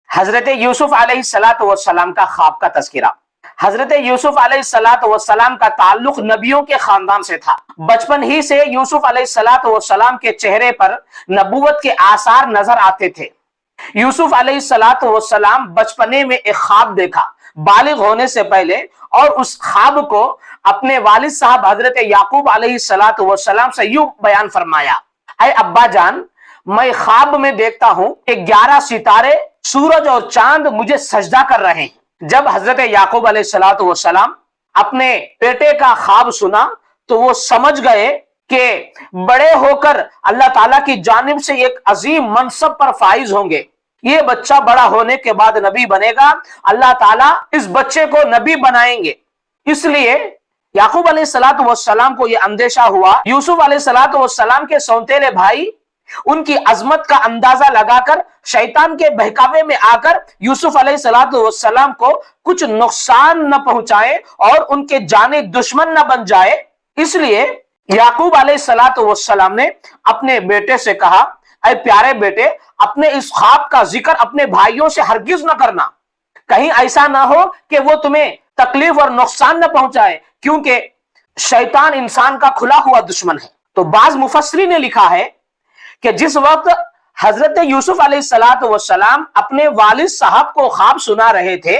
حضرت یوسف علیہ الصلوۃ والسلام کا خواب کا تذکرہ۔ حضرت یوسف علیہ الصلوۃ والسلام کا تعلق نبیوں کے خاندان سے تھا۔ بچپن ہی سے یوسف علیہ الصلوۃ والسلام کے چہرے پر نبوت کے آثار نظر آتے تھے۔ یوسف علیہ الصلوۃ والسلام بچپنے میں ایک خواب دیکھا بالغ ہونے سے پہلے، اور اس خواب کو اپنے والد صاحب حضرت یعقوب علیہ الصلوۃ والسلام سے یوں بیان فرمایا: اے ابا جان، میں خواب میں دیکھتا ہوں کہ 11 ستارے، سورج اور چاند مجھے سجدہ کر رہے ہیں۔ جب حضرت یعقوب علیہ الصلوۃ والسلام اپنے بیٹے کا خواب سنا تو وہ سمجھ گئے کہ بڑے ہو کر اللہ تعالیٰ کی جانب سے ایک عظیم منصب پر فائز ہوں گے، یہ بچہ بڑا ہونے کے بعد نبی بنے گا، اللہ تعالیٰ اس بچے کو نبی بنائیں گے۔ اس لیے یعقوب علیہ الصلوۃ والسلام کو یہ اندیشہ ہوا۔ یوسف علیہ الصلوۃ والسلام کے سونتےلے بھائی ان کی عظمت کا اندازہ لگا کر شیطان کے بہکاوے میں آ کر یوسف علیہ الصلوۃ والسلام کو کچھ نقصان نہ پہنچائے اور ان کے جانی دشمن نہ بن جائے، اس لیے یعقوب علیہ الصلوۃ والسلام نے اپنے بیٹے سے کہا: اے پیارے بیٹے، اپنے اس خواب کا ذکر اپنے بھائیوں سے ہرگز نہ کرنا، کہیں ایسا نہ ہو کہ وہ تمہیں تکلیف اور نقصان نہ پہنچائے، کیونکہ شیطان انسان کا کھلا ہوا دشمن ہے۔ تو بعض مفسرین نے لکھا ہے کہ جس وقت حضرت یوسف علیہ الصلوۃ والسلام اپنے والد صاحب کو خواب سنا رہے تھے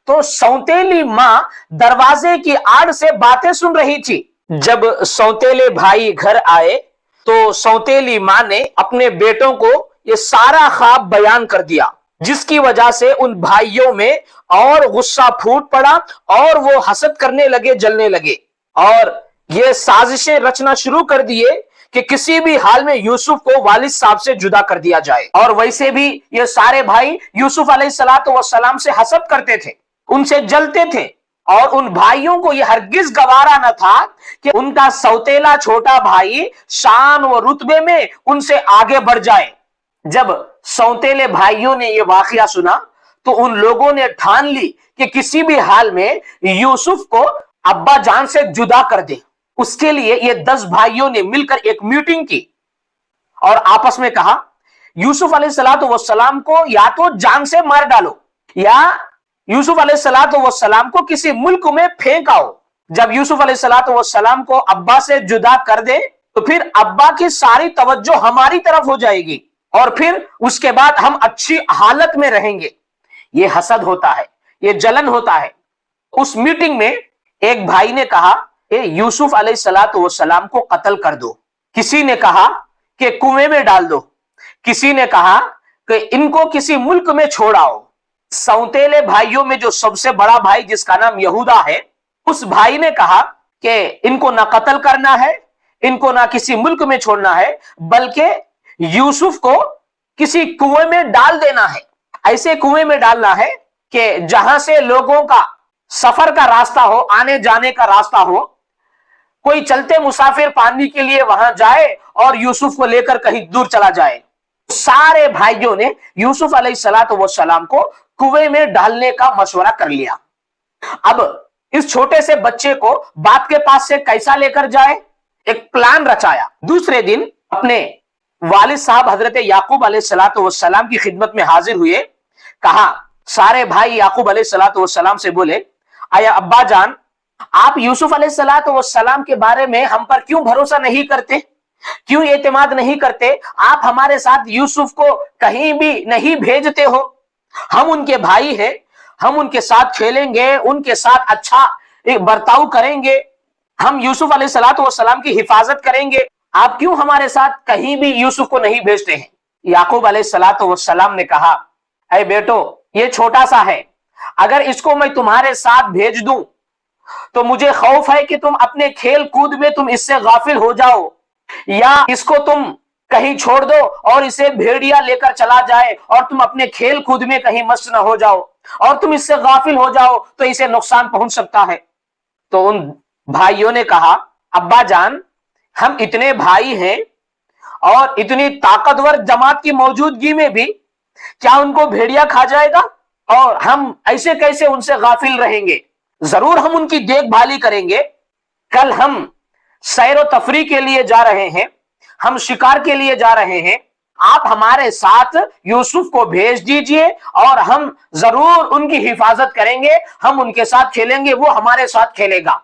تو سونتیلی ماں دروازے کی آڑ سے باتیں سن رہی تھی۔ جب سونتیلے بھائی گھر آئے تو سونتیلی ماں نے اپنے بیٹوں کو یہ سارا خواب بیان کر دیا، جس کی وجہ سے ان بھائیوں میں اور غصہ پھوٹ پڑا اور وہ حسد کرنے لگے، جلنے لگے، اور یہ سازشیں رچنا شروع کر دیے کہ کسی بھی حال میں یوسف کو والد صاحب سے جدا کر دیا جائے۔ اور ویسے بھی یہ سارے بھائی یوسف علیہ الصلوۃ والسلام سے حسد کرتے تھے، ان سے جلتے تھے، اور ان بھائیوں کو یہ ہرگز گوارا نہ تھا کہ ان کا سوتیلا چھوٹا بھائی شان و رتبے میں ان سے آگے بڑھ جائے۔ جب سوتیلے بھائیوں نے یہ واقعہ سنا تو ان لوگوں نے ٹھان لی کہ کسی بھی حال میں یوسف کو ابا جان سے جدا کر دیں۔ اس کے لیے یہ 10 بھائیوں نے مل کر ایک میٹنگ کی اور آپس میں کہا: یوسف علیہ الصلوۃ والسلام کو یا تو جان سے مار ڈالو یا یوسف علیہ الصلوۃ والسلام کو کسی ملک میں پھینک آؤ۔ جب یوسف علیہ الصلوۃ والسلام کو ابا سے جدا کر دے تو پھر ابا کی ساری توجہ ہماری طرف ہو جائے گی اور پھر اس کے بعد ہم اچھی حالت میں رہیں گے۔ یہ حسد ہوتا ہے، یہ جلن ہوتا ہے۔ اس میٹنگ میں ایک بھائی نے کہا: یوسف علیہ الصلوۃ والسلام کو قتل کر دو۔ کسی نے کہا کہ کنویں میں ڈال دو، کسی نے کہا کہ ان کو کسی ملک میں چھوڑ آؤ۔ سونتیلے بھائیوں میں جو سب سے بڑا بھائی جس کا نام یہودا ہے، اس بھائی نے کہا کہ ان کو نہ قتل کرنا ہے، ان کو نہ کسی ملک میں چھوڑنا ہے، بلکہ یوسف کو کسی کنویں میں ڈال دینا ہے۔ ایسے کنویں میں ڈالنا ہے کہ جہاں سے لوگوں کا سفر کا راستہ ہو، آنے جانے کا راستہ ہو، کوئی چلتے مسافر پانی کے لیے وہاں جائے اور یوسف کو لے کر کہیں دور چلا جائے۔ سارے بھائیوں نے یوسف علیہ الصلوۃ والسلام کو کنویں میں ڈالنے کا مشورہ کر لیا۔ اب اس چھوٹے سے بچے کو باپ کے پاس سے کیسا لے کر جائے، ایک پلان رچایا۔ دوسرے دن اپنے والد صاحب حضرت یعقوب علیہ الصلوۃ والسلام کی خدمت میں حاضر ہوئے۔ کہا، سارے بھائی یعقوب علیہ الصلوۃ والسلام سے بولے: آیا ابا جان، آپ یوسف علیہ الصلوۃ والسلام کے بارے میں ہم پر کیوں بھروسہ نہیں کرتے، کیوں اعتماد نہیں کرتے؟ آپ ہمارے ساتھ یوسف کو کہیں بھی نہیں بھیجتے ہو، ہم ان کے بھائی ہیں، ہم ان کے ساتھ کھیلیں گے، ان کے ساتھ اچھا برتاؤ کریں گے، ہم یوسف علیہ الصلوۃ والسلام کی حفاظت کریں گے، آپ کیوں ہمارے ساتھ کہیں بھی یوسف کو نہیں بھیجتے ہیں؟ یعقوب علیہ الصلوۃ والسلام نے کہا: اے بیٹو، یہ چھوٹا سا ہے، اگر اس کو میں تمہارے ساتھ بھیج دوں تو مجھے خوف ہے کہ تم اپنے کھیل کود میں تم اس سے غافل ہو جاؤ، یا اس کو تم کہیں چھوڑ دو اور اسے بھیڑیا لے کر چلا جائے اور تم اپنے کھیل کود میں کہیں مست نہ ہو جاؤ اور تم اس سے غافل ہو جاؤ تو اسے نقصان پہنچ سکتا ہے۔ تو ان بھائیوں نے کہا: ابا جان، ہم اتنے بھائی ہیں اور اتنی طاقتور جماعت کی موجودگی میں بھی کیا ان کو بھیڑیا کھا جائے گا؟ اور ہم ایسے کیسے ان سے غافل رہیں گے؟ ضرور ہم ان کی دیکھ بھالی کریں گے۔ کل ہم سیر و تفریح کے لیے جا رہے ہیں، ہم شکار کے لیے جا رہے ہیں، آپ ہمارے ساتھ یوسف کو بھیج دیجئے اور ہم ضرور ان کی حفاظت کریں گے، ہم ان کے ساتھ کھیلیں گے، وہ ہمارے ساتھ کھیلے گا۔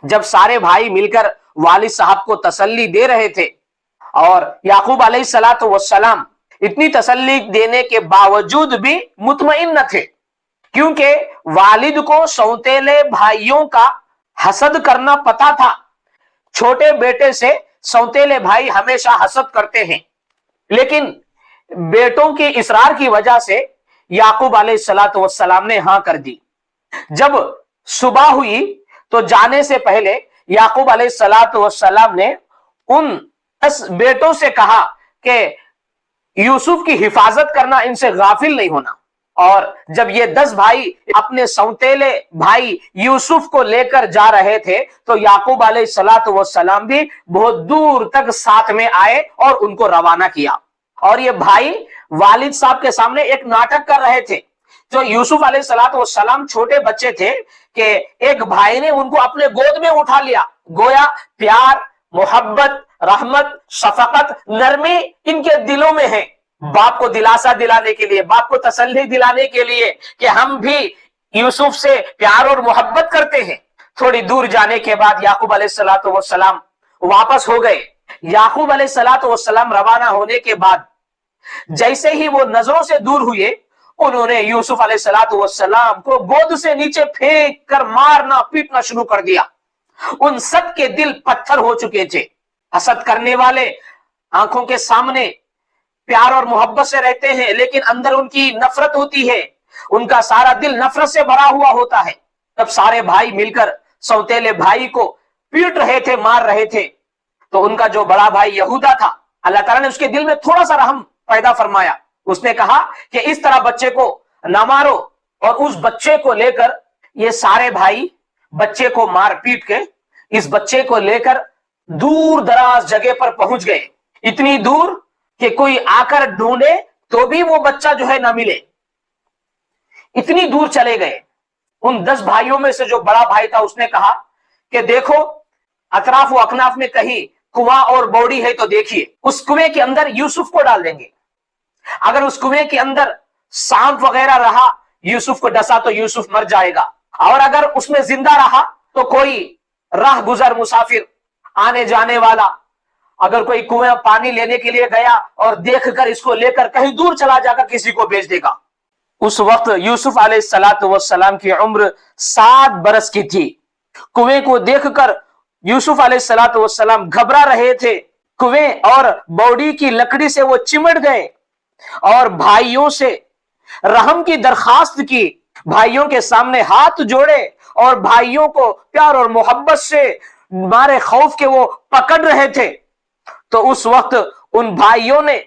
جب سارے بھائی مل کر والد صاحب کو تسلی دے رہے تھے اور یعقوب علیہ الصلوۃ والسلام اتنی تسلی دینے کے باوجود بھی مطمئن نہ تھے، کیونکہ والد کو سوتیلے بھائیوں کا حسد کرنا پتا تھا۔ چھوٹے بیٹے سے سوتیلے بھائی ہمیشہ حسد کرتے ہیں، لیکن بیٹوں کے اصرار کی وجہ سے یعقوب علیہ الصلوۃ والسلام نے ہاں کر دی۔ جب صبح ہوئی تو جانے سے پہلے یعقوب علیہ الصلوۃ والسلام نے ان 10 بیٹوں سے کہا کہ یوسف کی حفاظت کرنا، ان سے غافل نہیں ہونا۔ اور جب یہ 10 بھائی اپنے سوتیلے بھائی یوسف کو لے کر جا رہے تھے تو یعقوب علیہ الصلوۃ والسلام بھی بہت دور تک ساتھ میں آئے اور ان کو روانہ کیا۔ اور یہ بھائی والد صاحب کے سامنے ایک ناٹک کر رہے تھے۔ جو یوسف علیہ الصلوۃ والسلام چھوٹے بچے تھے کہ ایک بھائی نے ان کو اپنے گود میں اٹھا لیا، گویا پیار، محبت، رحمت، شفقت، نرمی ان کے دلوں میں ہے۔ باپ کو دلاسا دلانے کے لیے، باپ کو تسلی دلانے کے لیے کہ ہم بھی یوسف سے پیار اور محبت کرتے ہیں۔ تھوڑی دور جانے کے بعد یعقوب علیہ الصلوۃ والسلام واپس ہو گئے۔ یعقوب علیہ الصلوۃ والسلام روانہ ہونے کے بعد جیسے ہی وہ نظروں سے دور ہوئے، انہوں نے یوسف علیہ الصلوۃ والسلام کو گود سے نیچے پھینک کر مارنا پیٹنا شروع کر دیا۔ ان سب کے دل پتھر ہو چکے تھے۔ حسد کرنے والے آنکھوں کے سامنے پیار اور محبت سے رہتے ہیں، لیکن اندر ان کی نفرت ہوتی ہے، ان کا سارا دل نفرت سے بھرا ہوا ہوتا ہے۔ جب سارے بھائی مل کر سوتیلے بھائی کو پیٹ رہے تھے، مار رہے تھے، تو ان کا جو بڑا بھائی یہودا تھا، اللہ تعالیٰ نے اس کے دل میں تھوڑا سا رحم پیدا فرمایا۔ اس نے کہا کہ اس طرح بچے کو نہ مارو، اور اس بچے کو لے کر یہ سارے بھائی بچے کو مار پیٹ کے اس بچے کو لے کر دور دراز جگہ پر پہنچ گئے، اتنی دور کہ کوئی آ کر ڈھونڈے تو بھی وہ بچہ جو ہے نہ ملے، اتنی دور چلے گئے۔ ان 10 بھائیوں میں سے جو بڑا بھائی تھا اس نے کہا کہ دیکھو اطراف و اکناف میں کہیں کنواں اور بوڑی ہے تو دیکھیے، اس کنویں کے اندر یوسف کو ڈال دیں گے۔ اگر اس کنویں کے اندر سانپ وغیرہ رہا، یوسف کو ڈسا تو یوسف مر جائے گا، اور اگر اس میں زندہ رہا تو کوئی راہ گزر مسافر آنے جانے والا اگر کوئی کنویں پانی لینے کے لیے گیا اور دیکھ کر اس کو لے کر کہیں دور چلا جا کر کسی کو بیچ دے گا۔ اس وقت یوسف علیہ الصلوۃ والسلام کی عمر 7 برس کی تھی۔ کنویں کو دیکھ کر یوسف علیہ الصلوۃ والسلام گھبرا رہے تھے۔ کنویں اور بوڑی کی لکڑی سے وہ چمٹ گئے اور بھائیوں سے رحم کی درخواست کی، بھائیوں کے سامنے ہاتھ جوڑے اور بھائیوں کو پیار اور محبت سے مارے خوف کے وہ پکڑ رہے تھے۔ تو اس وقت ان بھائیوں نے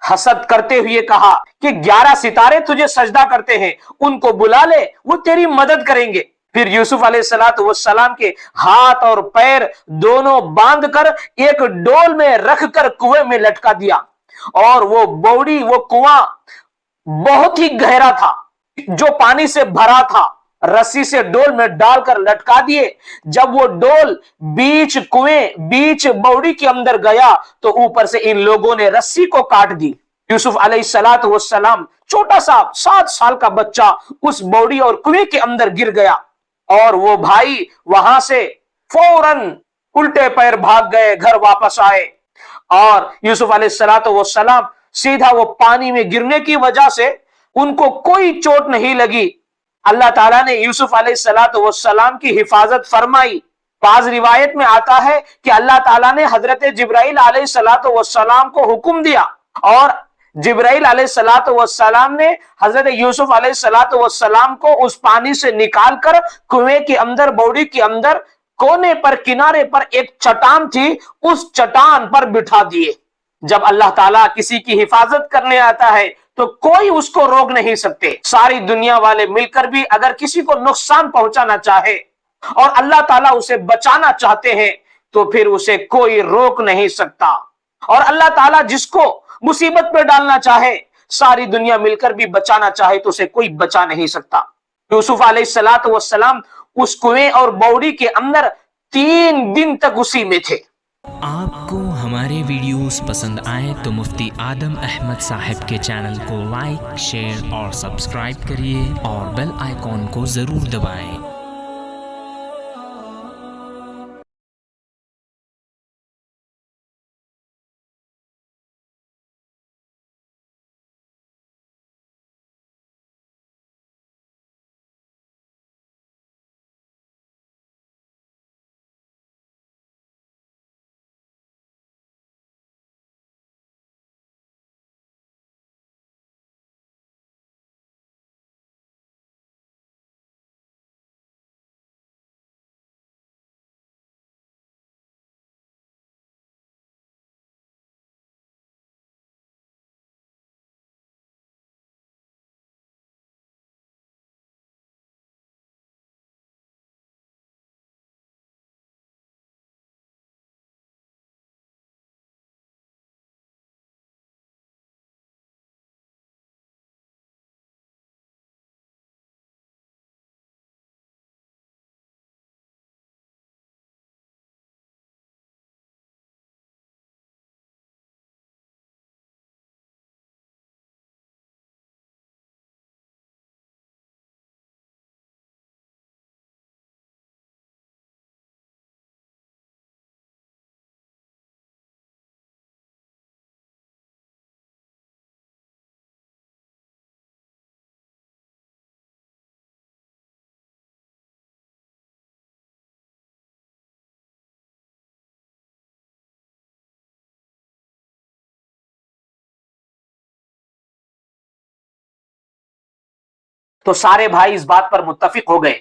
حسد کرتے ہوئے کہا کہ 11 ستارے تجھے سجدہ کرتے ہیں، ان کو بلا لے، وہ تیری مدد کریں گے۔ پھر یوسف علیہ الصلوۃ والسلام کے ہاتھ اور پیر دونوں باندھ کر ایک ڈول میں رکھ کر کنویں میں لٹکا دیا، اور وہ بوڑی، وہ کنواں بہت ہی گہرا تھا جو پانی سے بھرا تھا، رسی سے ڈول میں ڈال کر لٹکا دیے۔ جب وہ ڈول بیچ کنویں، بیچ بوڑی کے اندر گیا تو اوپر سے ان لوگوں نے رسی کو کاٹ دی۔ یوسف علیہ الصلوۃ والسلام چھوٹا سا 7 سال کا بچہ اس بوڑی اور کنویں کے اندر گر گیا، اور وہ بھائی وہاں سے فوراً الٹے پیر بھاگ گئے، گھر واپس آئے، اور یوسف علیہ الصلوۃ والسلام سیدھا وہ پانی میں گرنے کی وجہ سے ان کو کوئی چوٹ نہیں لگی۔ اللہ تعالیٰ نے یوسف علیہ الصلوۃ والسلام کی حفاظت فرمائی۔ بعض روایت میں آتا ہے کہ اللہ تعالیٰ نے حضرت جبرائیل علیہ الصلوۃ والسلام کو حکم دیا، اور جبرائیل علیہ الصلوۃ والسلام نے حضرت یوسف علیہ الصلوۃ والسلام کو اس پانی سے نکال کر کنویں کے اندر، بوڑی کے اندر کونے پر، کنارے پر ایک چٹان تھی، اس چٹان پر بٹھا دیے۔ جب اللہ تعالیٰ کسی کی حفاظت کرنے آتا ہے تو کوئی اس کو روک نہیں سکتے۔ ساری دنیا والے مل کر بھی اگر کسی کو نقصان پہنچانا چاہے اور اللہ تعالیٰ اسے بچانا چاہتے ہیں تو پھر اسے کوئی روک نہیں سکتا، اور اللہ تعالیٰ جس کو مصیبت پہ ڈالنا چاہے، ساری دنیا مل کر بھی بچانا چاہے تو اسے کوئی بچا نہیں سکتا۔ یوسف علیہ الصلوۃ والسلام اس کنویں اور بوڑی کے اندر 3 دن تک اسی میں تھے۔ آپ کو ہمارے ہمارے ویڈیوز پسند آئیں تو مفتی آدم احمد صاحب کے چینل کو لائک، شیئر اور سبسکرائب کریے اور بیل آئیکن کو ضرور دبائیں۔ تو سارے بھائی اس بات پر متفق ہو گئے